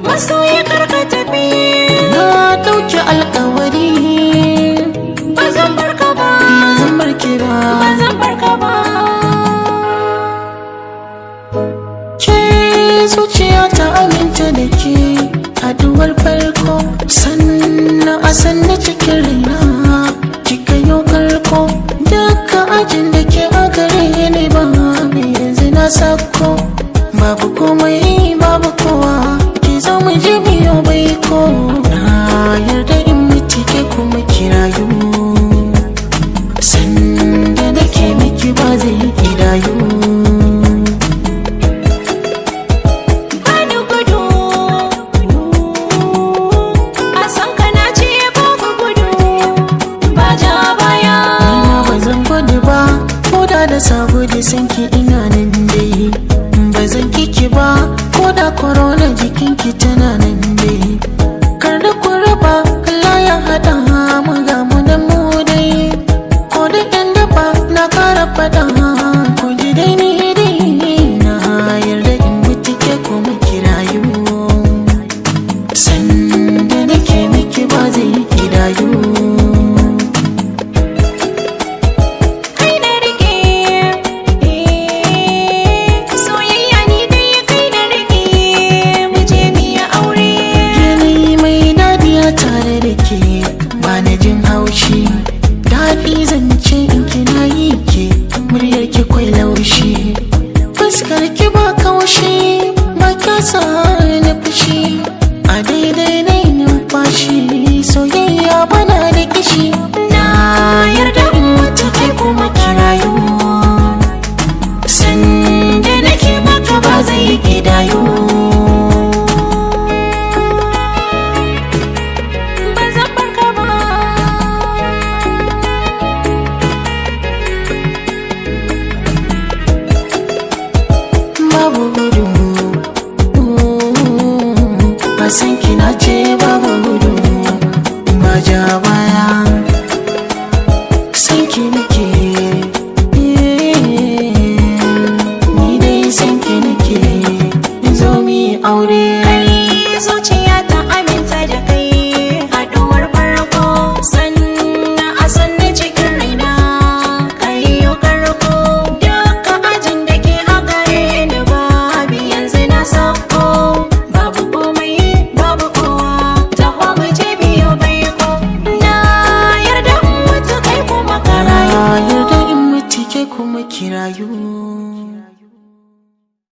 Masoyi karka tafi, na ɗauki alƙawari, ba zan barka ba, ba zan barki ba. ba zan barka ba. Ke zuciya ta aminta da ke, haduwar farko sannan a sanna cikin raina kika yau karko. Duka ajin da ke a gare ni ba yanzu na sako, babu komai babu kowa ki zo mu je biyo baiko. Na yarda in mutu ke kuma kirayu, sanda da ke miki ba zai kidayu. Da sabo da sanki ina nan dai, ba zan kiki ba ko da korona jikinki tana